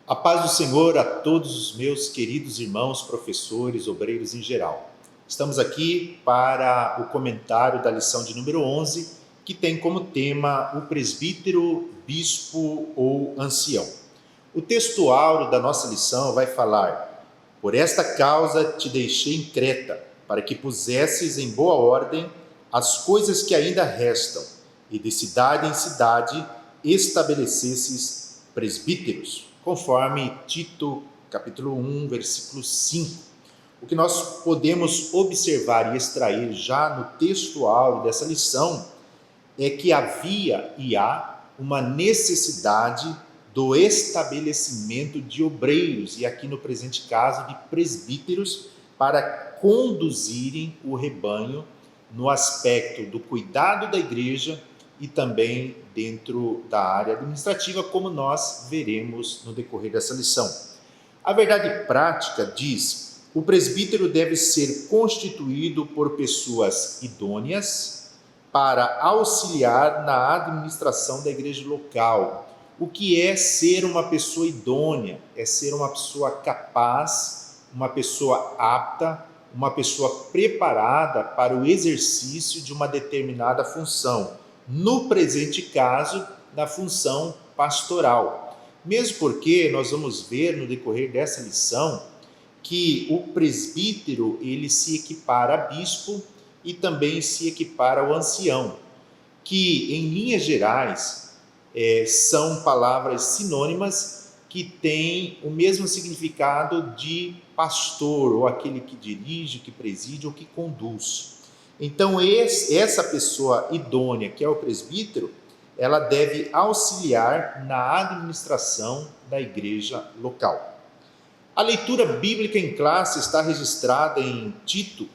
A paz do Senhor a todos os meus queridos irmãos, professores, obreiros em geral. Estamos aqui para o comentário da lição de número 11, que tem como tema o presbítero, bispo ou ancião. O texto áureo da nossa lição vai falar: por esta causa te deixei em Creta, para que pusesses em boa ordem as coisas que ainda restam, e de cidade em cidade estabelecesses presbíteros, conforme Tito, capítulo 1, versículo 5. O que nós podemos observar e extrair já no texto áureo dessa lição é que havia e há uma necessidade do estabelecimento de obreiros, e aqui no presente caso de presbíteros, para conduzirem o rebanho no aspecto do cuidado da igreja e também dentro da área administrativa, como nós veremos no decorrer dessa lição. A verdade prática diz: o presbítero deve ser constituído por pessoas idôneas para auxiliar na administração da igreja local. O que é ser uma pessoa idônea? É ser uma pessoa capaz, uma pessoa apta, uma pessoa preparada para o exercício de uma determinada função. No presente caso, da função pastoral. Mesmo porque nós vamos ver no decorrer dessa lição que o presbítero ele se equipara a bispo e também se equipara ao ancião, que em linhas gerais são palavras sinônimas que têm o mesmo significado de pastor, ou aquele que dirige, que preside ou que conduz. Então, essa pessoa idônea, que é o presbítero, ela deve auxiliar na administração da igreja local. A leitura bíblica em classe está registrada em Tito,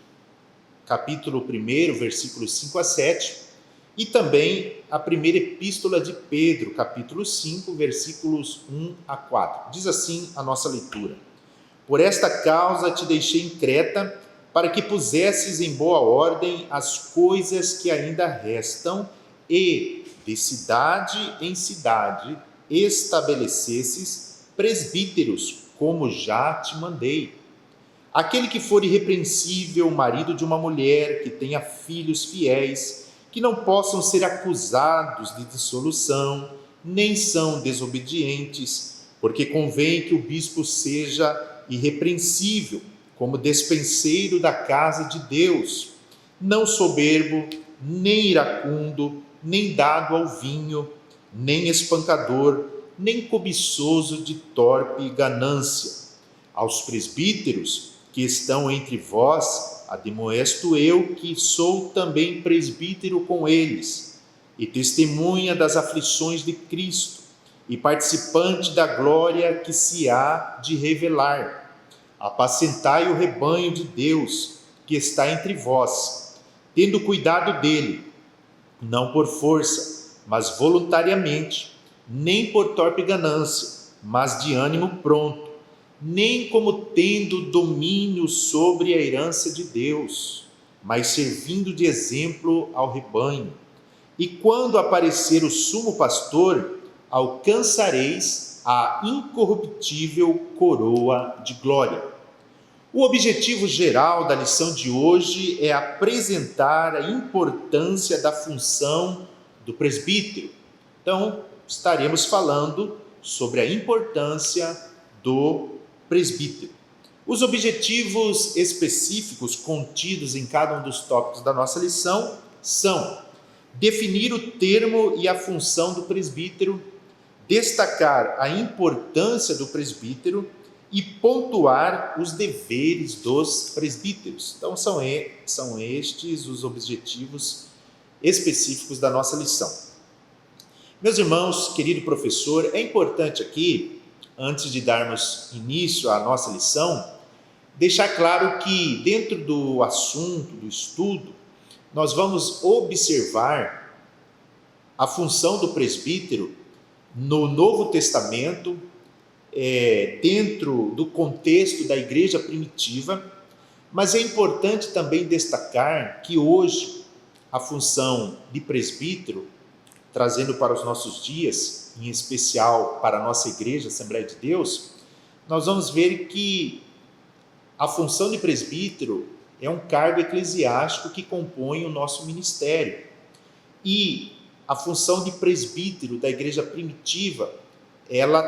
capítulo 1, versículos 5 a 7, e também a primeira epístola de Pedro, capítulo 5, versículos 1 a 4. Diz assim a nossa leitura: por esta causa te deixei em Creta, para que pusesses em boa ordem as coisas que ainda restam e, de cidade em cidade, estabelecesses presbíteros, como já te mandei. Aquele que for irrepreensível, marido de uma mulher, que tenha filhos fiéis, que não possam ser acusados de dissolução, nem são desobedientes, porque convém que o bispo seja irrepreensível, como despenseiro da casa de Deus, não soberbo, nem iracundo, nem dado ao vinho, nem espancador, nem cobiçoso de torpe ganância. Aos presbíteros que estão entre vós, admoesto eu, que sou também presbítero com eles, e testemunha das aflições de Cristo, e participante da glória que se há de revelar. Apacentai o rebanho de Deus que está entre vós, tendo cuidado dele, não por força, mas voluntariamente, nem por torpe ganância, mas de ânimo pronto, nem como tendo domínio sobre a herança de Deus, mas servindo de exemplo ao rebanho. E quando aparecer o sumo pastor, alcançareis a incorruptível coroa de glória. O objetivo geral da lição de hoje é apresentar a importância da função do presbítero. Então, estaremos falando sobre a importância do presbítero. Os objetivos específicos contidos em cada um dos tópicos da nossa lição são: definir o termo e a função do presbítero, destacar a importância do presbítero e pontuar os deveres dos presbíteros. Então, são estes os objetivos específicos da nossa lição. Meus irmãos, querido professor, é importante aqui, antes de darmos início à nossa lição, deixar claro que dentro do assunto, do estudo, nós vamos observar a função do presbítero no Novo Testamento, dentro do contexto da igreja primitiva, mas é importante também destacar que hoje a função de presbítero trazendo para os nossos dias, em especial para a nossa igreja, Assembleia de Deus, nós vamos ver que a função de presbítero é um cargo eclesiástico que compõe o nosso ministério. E a função de presbítero da igreja primitiva, ela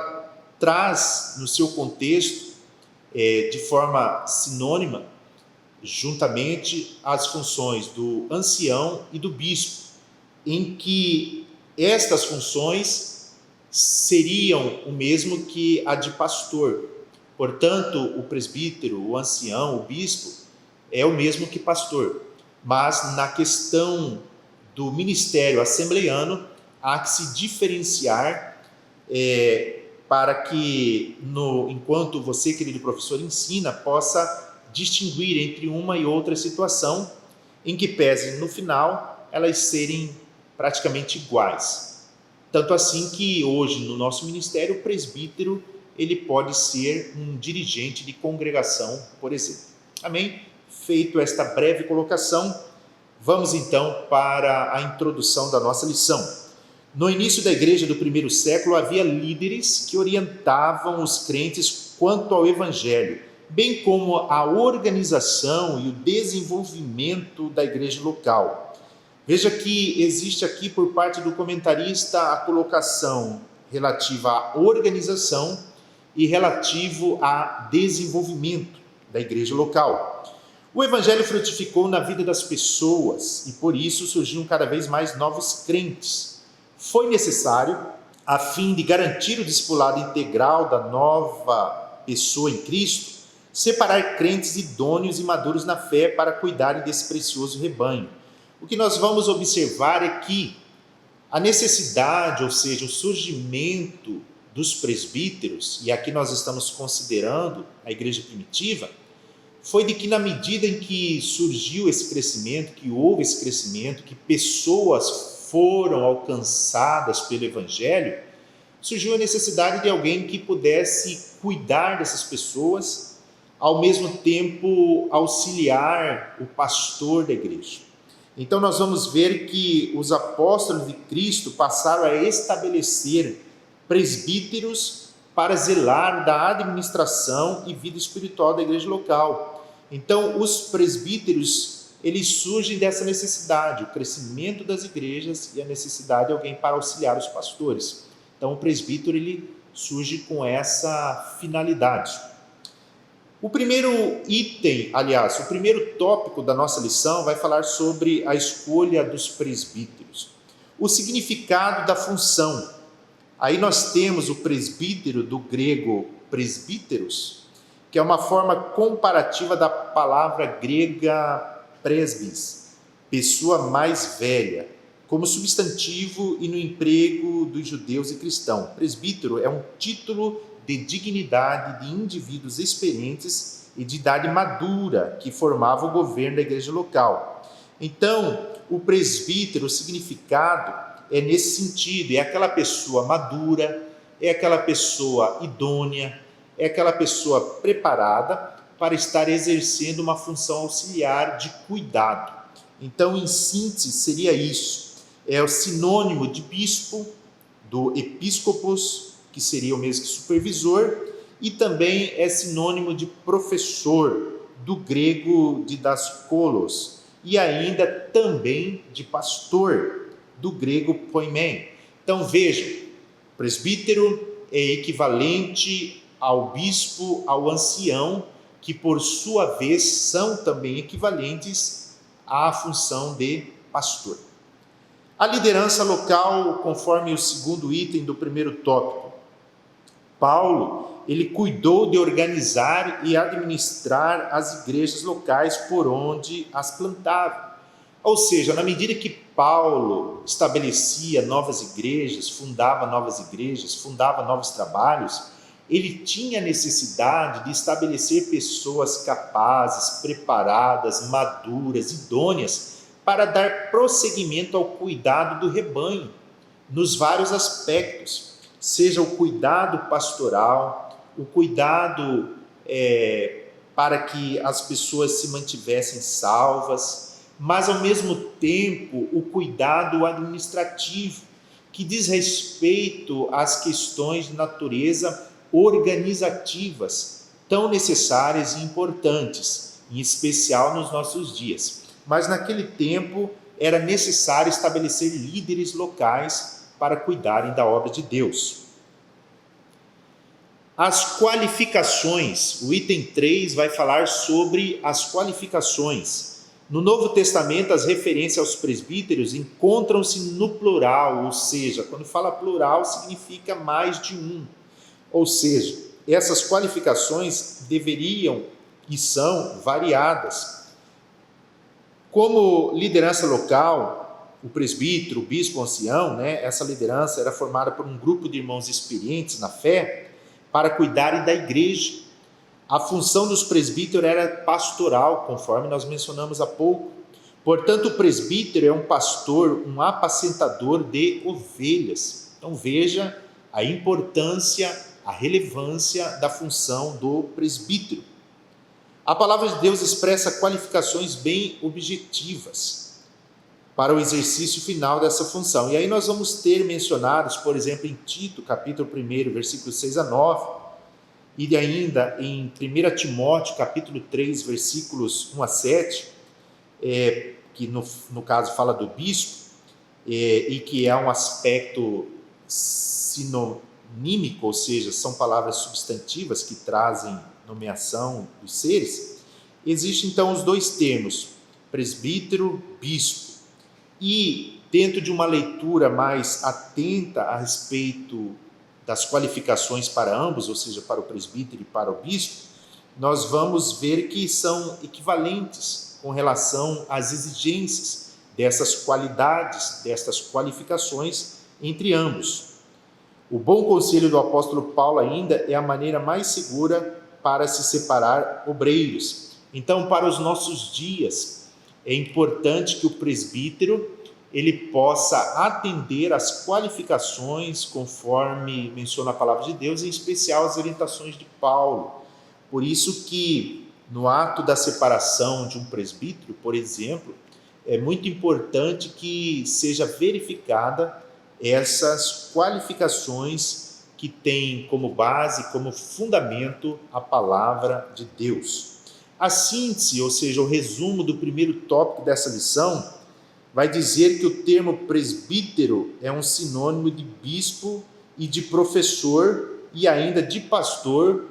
traz no seu contexto, de forma sinônima, juntamente as funções do ancião e do bispo, em que estas funções seriam o mesmo que a de pastor. Portanto, o presbítero, o ancião, o bispo, é o mesmo que pastor. Mas na questão do ministério assembleiano, há que se diferenciar para que, enquanto você, querido professor, ensina, possa distinguir entre uma e outra situação, em que pese no final elas serem praticamente iguais. Tanto assim que hoje no nosso ministério o presbítero ele pode ser um dirigente de congregação, por exemplo. Amém? Feito esta breve colocação, vamos então para a introdução da nossa lição. No início da igreja do primeiro século havia líderes que orientavam os crentes quanto ao evangelho, bem como a organização e o desenvolvimento da igreja local. Veja que existe aqui por parte do comentarista a colocação relativa à organização e relativo a desenvolvimento da igreja local. O evangelho frutificou na vida das pessoas e por isso surgiram cada vez mais novos crentes. Foi necessário, a fim de garantir o discipulado integral da nova pessoa em Cristo, separar crentes idôneos e maduros na fé para cuidarem desse precioso rebanho. O que nós vamos observar é que a necessidade, ou seja, o surgimento dos presbíteros, e aqui nós estamos considerando a igreja primitiva, foi de que na medida em que surgiu esse crescimento, que houve esse crescimento, que pessoas foram alcançadas pelo evangelho, surgiu a necessidade de alguém que pudesse cuidar dessas pessoas, ao mesmo tempo auxiliar o pastor da igreja. Então nós vamos ver que os apóstolos de Cristo passaram a estabelecer presbíteros para zelar da administração e vida espiritual da igreja local. Então os presbíteros, eles surgem dessa necessidade, o crescimento das igrejas e a necessidade de alguém para auxiliar os pastores. Então o presbítero ele surge com essa finalidade. O primeiro item, aliás, o primeiro tópico da nossa lição vai falar sobre a escolha dos presbíteros. O significado da função. Aí nós temos o presbítero, do grego presbíteros, que é uma forma comparativa da palavra grega presbis, pessoa mais velha, como substantivo e no emprego dos judeus e cristãos. Presbítero é um título de dignidade de indivíduos experientes e de idade madura que formavam o governo da igreja local. Então, o presbítero, o significado é nesse sentido, é aquela pessoa madura, é aquela pessoa idônea, é aquela pessoa preparada para estar exercendo uma função auxiliar de cuidado. Então, em síntese, seria isso. É o sinônimo de bispo, do episcopos, que seria o mesmo que supervisor, e também é sinônimo de professor, do grego didaskolos, e ainda também de pastor, do grego poimen. Então veja, presbítero é equivalente ao bispo, ao ancião, que por sua vez são também equivalentes à função de pastor. A liderança local, conforme o segundo item do primeiro tópico, Paulo, ele cuidou de organizar e administrar as igrejas locais por onde as plantava. Ou seja, na medida que Paulo estabelecia novas igrejas, fundava novos trabalhos, ele tinha necessidade de estabelecer pessoas capazes, preparadas, maduras, idôneas, para dar prosseguimento ao cuidado do rebanho, nos vários aspectos. Seja o cuidado pastoral, o cuidado para que as pessoas se mantivessem salvas, mas ao mesmo tempo o cuidado administrativo. que diz respeito às questões de natureza organizativas, tão necessárias e importantes, em especial nos nossos dias. Mas naquele tempo era necessário estabelecer líderes locais para cuidarem da obra de Deus. As qualificações, o item 3 vai falar sobre as qualificações. No Novo Testamento, as referências aos presbíteros encontram-se no plural, ou seja, quando fala plural, significa mais de um. Ou seja, essas qualificações deveriam e são variadas. Como liderança local, o presbítero, o bispo, o ancião, essa liderança era formada por um grupo de irmãos experientes na fé para cuidarem da igreja. A função dos presbíteros era pastoral, conforme nós mencionamos há pouco. Portanto, o presbítero é um pastor, um apacentador de ovelhas. Então veja a importância, a relevância da função do presbítero. A palavra de Deus expressa qualificações bem objetivas para o exercício final dessa função. E aí nós vamos ter mencionados, por exemplo, em Tito, capítulo 1, versículos 6 a 9, e ainda em 1 Timóteo, capítulo 3, versículos 1 a 7, que no caso fala do bispo, e que é um aspecto sinonímico, ou seja, são palavras substantivas que trazem nomeação dos seres. Existem então os dois termos, presbítero, bispo, e dentro de uma leitura mais atenta a respeito das qualificações para ambos, ou seja, para o presbítero e para o bispo, nós vamos ver que são equivalentes com relação às exigências dessas qualidades, dessas qualificações entre ambos. O bom conselho do apóstolo Paulo ainda é a maneira mais segura para se separar obreiros. Então, para os nossos dias, é importante que o presbítero ele possa atender às qualificações conforme menciona a palavra de Deus, em especial as orientações de Paulo. Por isso que no ato da separação de um presbítero, por exemplo, é muito importante que seja verificada essas qualificações que têm como base, como fundamento a palavra de Deus. A síntese, ou seja, o resumo do primeiro tópico dessa lição, vai dizer que o termo presbítero é um sinônimo de bispo e de professor e ainda de pastor,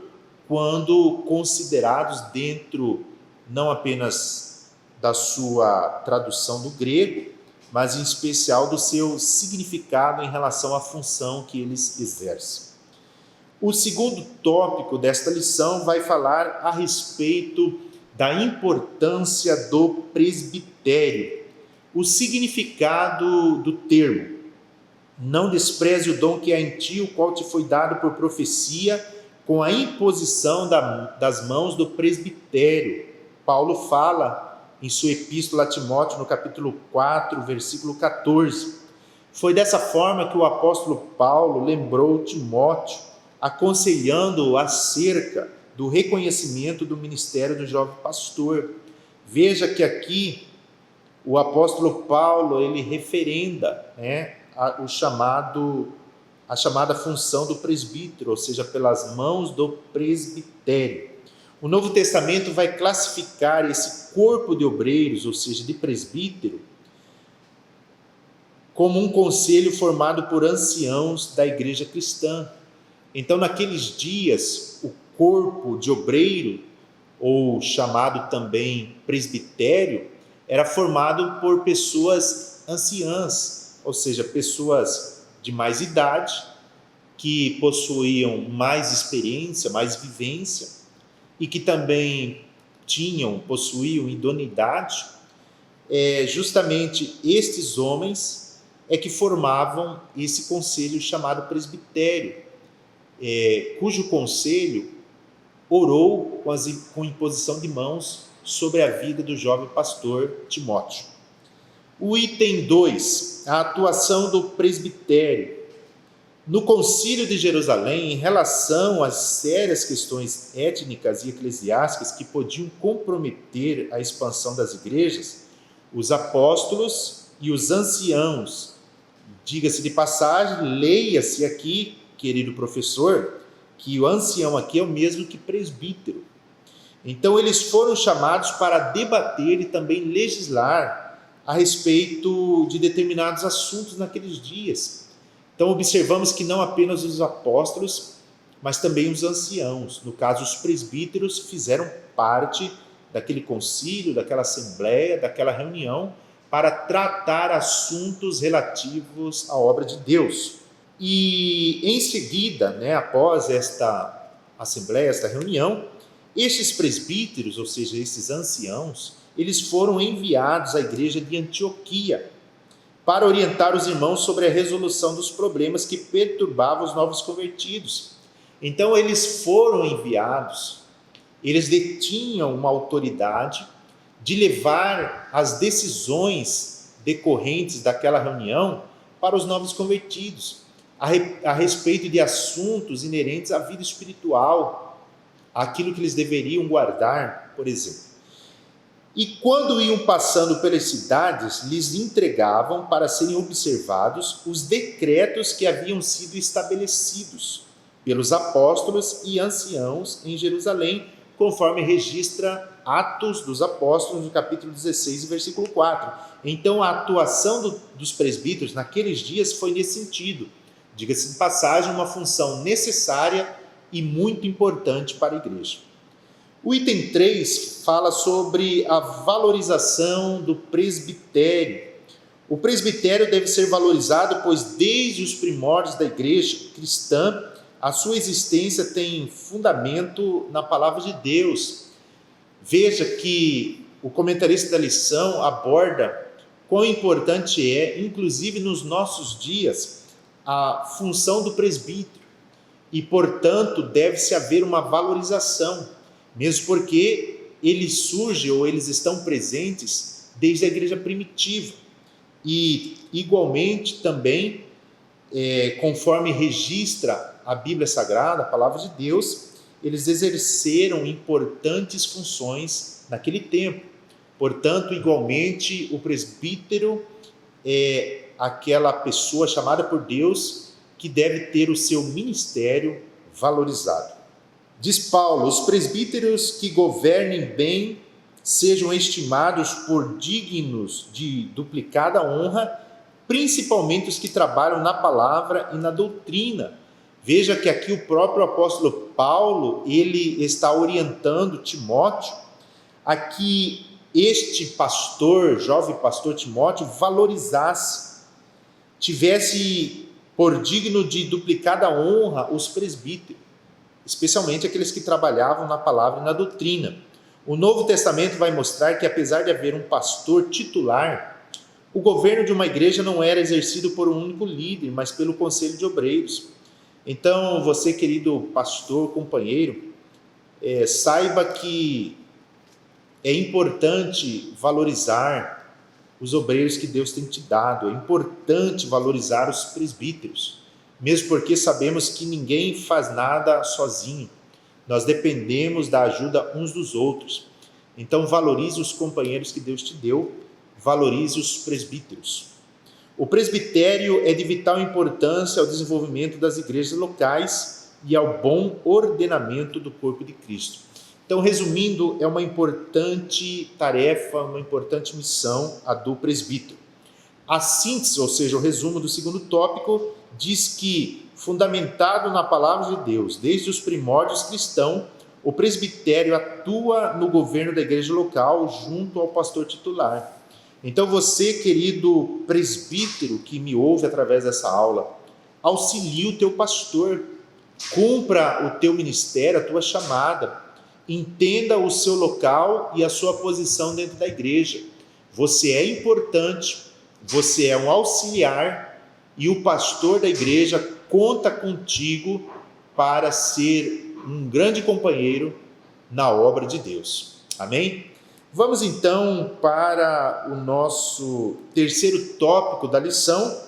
quando considerados dentro não apenas da sua tradução do grego, mas em especial do seu significado em relação à função que eles exercem. O segundo tópico desta lição vai falar a respeito da importância do presbitério. O significado do termo: não despreze o dom que há em ti, o qual te foi dado por profecia, com a imposição das mãos do presbitério. Paulo fala em sua epístola a Timóteo, no capítulo 4, versículo 14. Foi dessa forma que o apóstolo Paulo lembrou Timóteo, aconselhando-o acerca do reconhecimento do ministério do jovem pastor. Veja que aqui o apóstolo Paulo, ele referenda a chamada função do presbítero, ou seja, pelas mãos do presbitério. O Novo Testamento vai classificar esse corpo de obreiros, ou seja, de presbítero, como um conselho formado por anciãos da igreja cristã. Então, naqueles dias, o corpo de obreiro, ou chamado também presbitério, era formado por pessoas anciãs, ou seja, pessoas de mais idade, que possuíam mais experiência, mais vivência, e que também possuíam idoneidade. Justamente estes homens é que formavam esse conselho chamado presbitério, cujo conselho orou com imposição de mãos sobre a vida do jovem pastor Timóteo. O item 2, a atuação do presbitério. No Concílio de Jerusalém, em relação às sérias questões étnicas e eclesiásticas que podiam comprometer a expansão das igrejas, os apóstolos e os anciãos Diga-se de passagem, leia-se aqui, querido professor, que o ancião aqui é o mesmo que presbítero. Então eles foram chamados para debater e também legislar a respeito de determinados assuntos naqueles dias. Então observamos que não apenas os apóstolos, mas também os anciãos, no caso os presbíteros, fizeram parte daquele concílio, daquela assembleia, daquela reunião, para tratar assuntos relativos à obra de Deus. E em seguida, após esta assembleia, esta reunião, estes presbíteros, ou seja, esses anciãos, eles foram enviados à igreja de Antioquia para orientar os irmãos sobre a resolução dos problemas que perturbavam os novos convertidos. Então eles foram enviados, eles detinham uma autoridade de levar as decisões decorrentes daquela reunião para os novos convertidos, a respeito de assuntos inerentes à vida espiritual, aquilo que eles deveriam guardar, por exemplo. E quando iam passando pelas cidades, lhes entregavam para serem observados os decretos que haviam sido estabelecidos pelos apóstolos e anciãos em Jerusalém, conforme registra Atos dos Apóstolos, no capítulo 16, versículo 4. Então, a atuação dos presbíteros naqueles dias foi nesse sentido. Diga-se de passagem, uma função necessária e muito importante para a igreja. O item 3 fala sobre a valorização do presbitério. O presbitério deve ser valorizado, pois desde os primórdios da igreja cristã, a sua existência tem fundamento na palavra de Deus. Veja que o comentarista da lição aborda quão importante é, inclusive nos nossos dias, a função do presbítero. E, portanto, deve-se haver uma valorização, mesmo porque eles surgem ou eles estão presentes desde a igreja primitiva. E, igualmente, também, conforme registra a Bíblia Sagrada, a Palavra de Deus, eles exerceram importantes funções naquele tempo. Portanto, igualmente, o presbítero é aquela pessoa chamada por Deus que deve ter o seu ministério valorizado. Diz Paulo: os presbíteros que governem bem sejam estimados por dignos de duplicada honra, principalmente os que trabalham na palavra e na doutrina. Veja que aqui o próprio apóstolo Paulo, ele está orientando Timóteo a que este pastor, jovem pastor Timóteo, valorizasse, tivesse por digno de duplicada honra os presbíteros, especialmente aqueles que trabalhavam na palavra e na doutrina. O Novo Testamento vai mostrar que, apesar de haver um pastor titular, o governo de uma igreja não era exercido por um único líder, mas pelo conselho de obreiros. Então, você, querido pastor, companheiro, saiba que é importante valorizar os obreiros que Deus tem te dado, é importante valorizar os presbíteros, mesmo porque sabemos que ninguém faz nada sozinho, nós dependemos da ajuda uns dos outros. Então, valorize os companheiros que Deus te deu, valorize os presbíteros. O presbitério é de vital importância ao desenvolvimento das igrejas locais e ao bom ordenamento do corpo de Cristo. Então, resumindo, é uma importante tarefa, uma importante missão a do presbítero. A síntese, ou seja, o resumo do segundo tópico, diz que, fundamentado na palavra de Deus, desde os primórdios cristãos, o presbitério atua no governo da igreja local junto ao pastor titular. Então você, querido presbítero que me ouve através dessa aula, auxilie o teu pastor, cumpra o teu ministério, a tua chamada, entenda o seu local e a sua posição dentro da igreja. Você é importante, você é um auxiliar e o pastor da igreja conta contigo para ser um grande companheiro na obra de Deus. Amém? Vamos então para o nosso terceiro tópico da lição,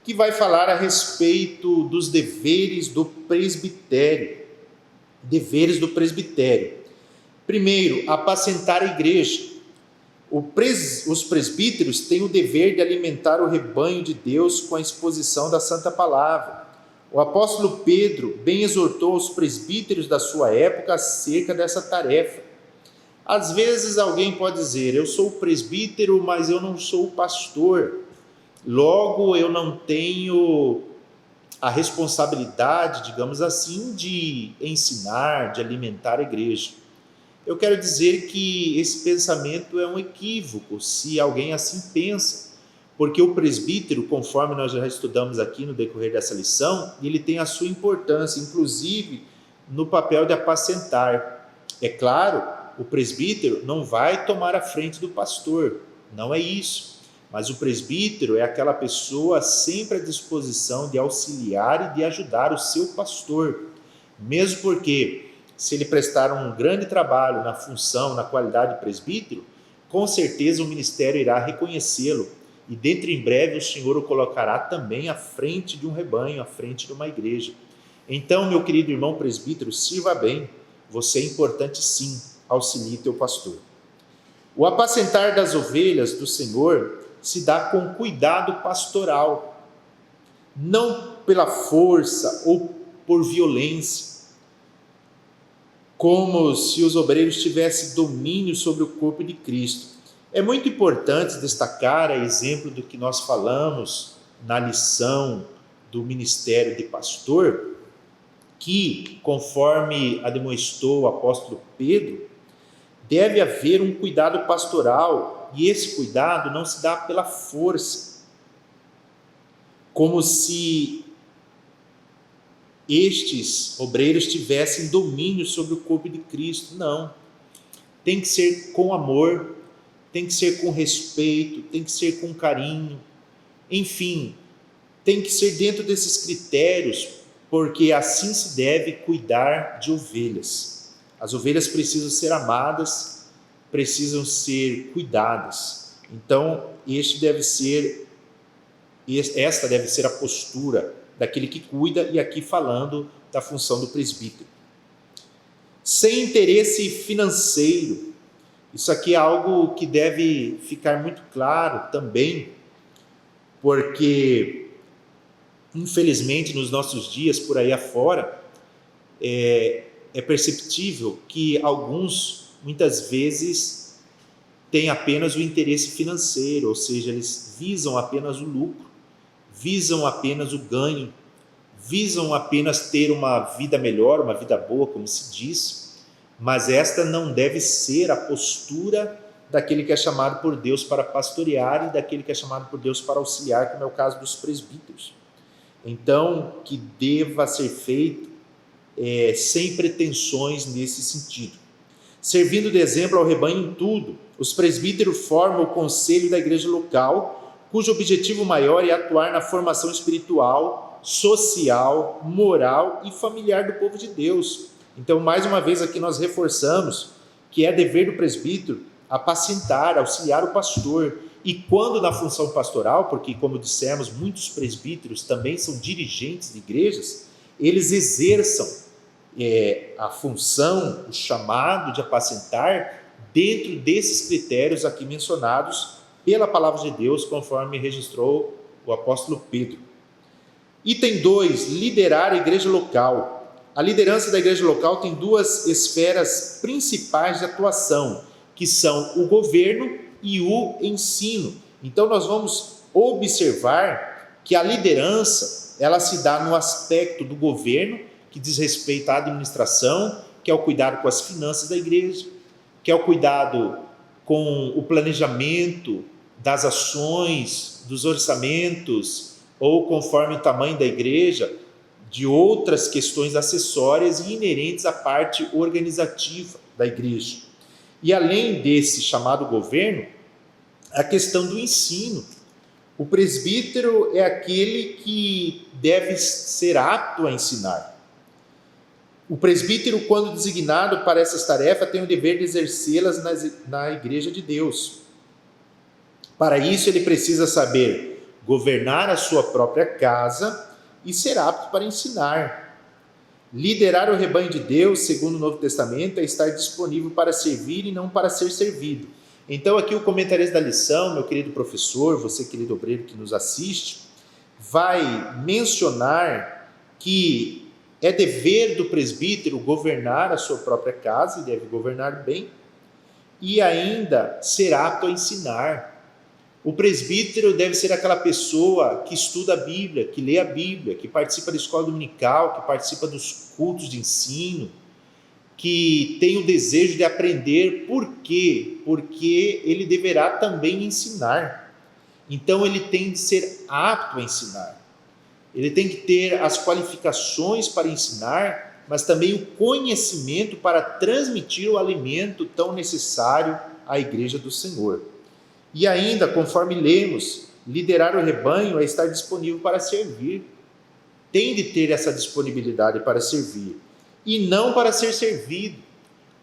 que vai falar a respeito dos deveres do presbitério. Deveres do presbitério. Primeiro, apacentar a igreja. Os presbíteros têm o dever de alimentar o rebanho de Deus com a exposição da Santa Palavra. O apóstolo Pedro bem exortou os presbíteros da sua época acerca dessa tarefa. Às vezes alguém pode dizer: eu sou presbítero, mas eu não sou pastor. Logo, eu não tenho a responsabilidade, digamos assim, de ensinar, de alimentar a igreja. Eu quero dizer que esse pensamento é um equívoco, se alguém assim pensa, porque o presbítero, conforme nós já estudamos aqui no decorrer dessa lição, ele tem a sua importância, inclusive no papel de apacentar. É claro, o presbítero não vai tomar a frente do pastor, não é isso, mas o presbítero é aquela pessoa sempre à disposição de auxiliar e de ajudar o seu pastor, mesmo porque se ele prestar um grande trabalho na função, na qualidade de presbítero, com certeza o ministério irá reconhecê-lo e dentro em breve o Senhor o colocará também à frente de um rebanho, à frente de uma igreja. Então, meu querido irmão presbítero, sirva bem, você é importante sim, auxilie teu pastor. O apacentar das ovelhas do Senhor se dá com cuidado pastoral, não pela força ou por violência, como se os obreiros tivessem domínio sobre o corpo de Cristo. É muito importante destacar, a exemplo do que nós falamos na lição do ministério de pastor, que, conforme ademoestou o apóstolo Pedro, deve haver um cuidado pastoral, e esse cuidado não se dá pela força, como se estes obreiros tivessem domínio sobre o corpo de Cristo. Não, tem que ser com amor, tem que ser com respeito, tem que ser com carinho, enfim, tem que ser dentro desses critérios, porque assim se deve cuidar de ovelhas. As ovelhas precisam ser amadas, precisam ser cuidadas. Então, esta deve ser a postura daquele que cuida, e aqui falando da função do presbítero. Sem interesse financeiro, isso aqui é algo que deve ficar muito claro também, porque infelizmente nos nossos dias por aí afora é perceptível que alguns muitas vezes têm apenas o interesse financeiro, ou seja, eles visam apenas o lucro, visam apenas o ganho, visam apenas ter uma vida melhor, uma vida boa, como se diz, mas esta não deve ser a postura daquele que é chamado por Deus para pastorear e daquele que é chamado por Deus para auxiliar, como é o caso dos presbíteros. Então, que deva ser feito sem pretensões nesse sentido. Servindo de exemplo ao rebanho em tudo, os presbíteros formam o conselho da igreja local, cujo objetivo maior é atuar na formação espiritual, social, moral e familiar do povo de Deus. Então, mais uma vez aqui nós reforçamos que é dever do presbítero apacentar, auxiliar o pastor. E quando na função pastoral, porque como dissemos, muitos presbíteros também são dirigentes de igrejas, eles exerçam a função, o chamado de apacentar dentro desses critérios aqui mencionados pela palavra de Deus, conforme registrou o apóstolo Pedro. Item 2, liderar a igreja local. A liderança da igreja local tem duas esferas principais de atuação, que são o governo e o ensino. Então nós vamos observar que a liderança, ela se dá no aspecto do governo, que diz respeito à administração, que é o cuidado com as finanças da igreja, que é o cuidado com o planejamento das ações, dos orçamentos, ou conforme o tamanho da igreja, de outras questões acessórias e inerentes à parte organizativa da igreja. E além desse chamado governo, a questão do ensino. O presbítero é aquele que deve ser apto a ensinar. O presbítero, quando designado para essas tarefas, tem o dever de exercê-las na igreja de Deus. Para isso, ele precisa saber governar a sua própria casa e ser apto para ensinar. Liderar o rebanho de Deus, segundo o Novo Testamento, é estar disponível para servir e não para ser servido. Então aqui o comentarista da lição, meu querido professor, você querido obreiro que nos assiste, vai mencionar que é dever do presbítero governar a sua própria casa, e deve governar bem, e ainda ser apto a ensinar. O presbítero deve ser aquela pessoa que estuda a Bíblia, que lê a Bíblia, que participa da escola dominical, que participa dos cultos de ensino, que tem o desejo de aprender. Por quê? Porque ele deverá também ensinar. Então ele tem de ser apto a ensinar. Ele tem que ter as qualificações para ensinar, mas também o conhecimento para transmitir o alimento tão necessário à igreja do Senhor. E ainda, conforme lemos, liderar o rebanho é estar disponível para servir. Tem de ter essa disponibilidade para servir, e não para ser servido.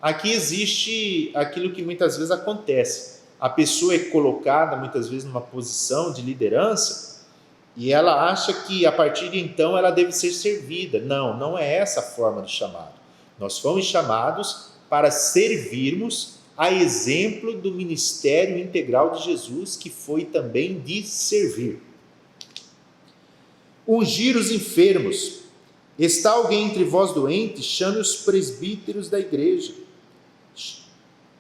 Aqui existe aquilo que muitas vezes acontece. A pessoa é colocada muitas vezes numa posição de liderança, e ela acha que a partir de então ela deve ser servida. Não, não é essa a forma de chamado. Nós fomos chamados para servirmos, a exemplo do ministério integral de Jesus, que foi também de servir. Ungir os enfermos. Está alguém entre vós doente? Chame os presbíteros da igreja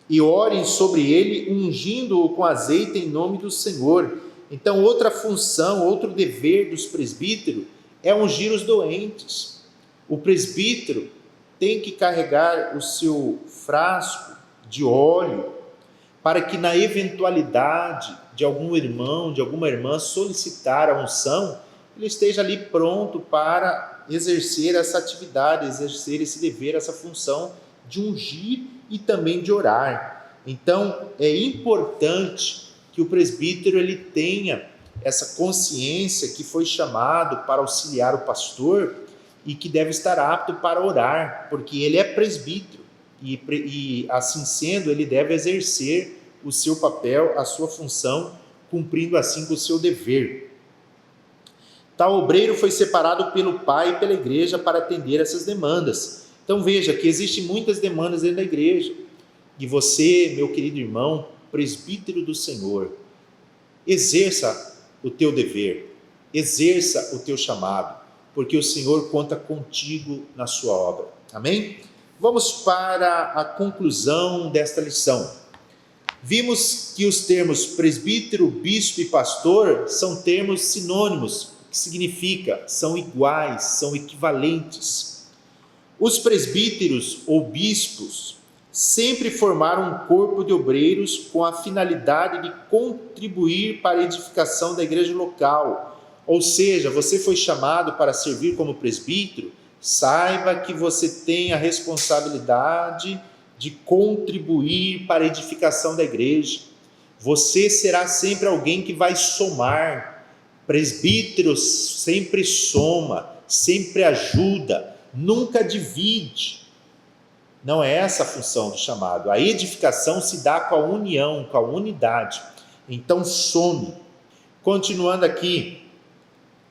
e orem sobre ele, ungindo-o com azeite em nome do Senhor. Então, outra função, outro dever dos presbíteros é ungir os doentes. O presbítero tem que carregar o seu frasco de óleo, para que na eventualidade de algum irmão, de alguma irmã solicitar a unção, ele esteja ali pronto para exercer essa atividade, exercer esse dever, essa função de ungir e também de orar. Então é importante que o presbítero ele tenha essa consciência que foi chamado para auxiliar o pastor e que deve estar apto para orar, porque ele é presbítero. E assim sendo, ele deve exercer o seu papel, a sua função, cumprindo assim com o seu dever. Tal obreiro foi separado pelo pai e pela igreja para atender essas demandas. Então veja que existem muitas demandas dentro da igreja. E você, meu querido irmão, presbítero do Senhor, exerça o teu dever, exerça o teu chamado, porque o Senhor conta contigo na sua obra. Amém? Vamos para a conclusão desta lição. Vimos que os termos presbítero, bispo e pastor são termos sinônimos, que significa são iguais, são equivalentes. Os presbíteros ou bispos sempre formaram um corpo de obreiros com a finalidade de contribuir para a edificação da igreja local. Ou seja, você foi chamado para servir como presbítero, saiba que você tem a responsabilidade de contribuir para a edificação da igreja. Você será sempre alguém que vai somar. Presbítero sempre soma, sempre ajuda, nunca divide. Não é essa a função do chamado. A edificação se dá com a união, com a unidade. Então some. Continuando aqui,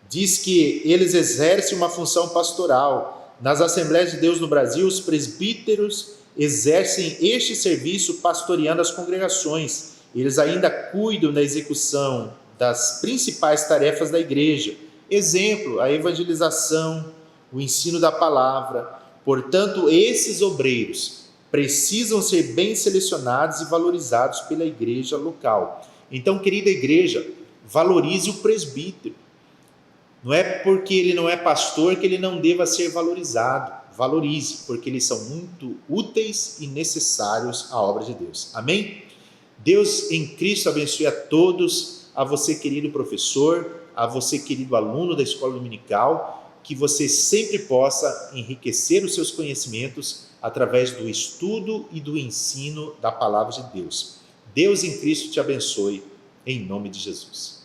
diz que eles exercem uma função pastoral. Nas Assembleias de Deus no Brasil, os presbíteros exercem este serviço pastoreando as congregações. Eles ainda cuidam da execução das principais tarefas da igreja. Exemplo, a evangelização, o ensino da palavra. Portanto, esses obreiros precisam ser bem selecionados e valorizados pela igreja local. Então, querida igreja, valorize o presbítero. Não é porque ele não é pastor que ele não deva ser valorizado. Valorize, porque eles são muito úteis e necessários à obra de Deus. Amém? Deus em Cristo abençoe a todos, a você querido professor, a você querido aluno da escola dominical, que você sempre possa enriquecer os seus conhecimentos através do estudo e do ensino da palavra de Deus. Deus em Cristo te abençoe, em nome de Jesus.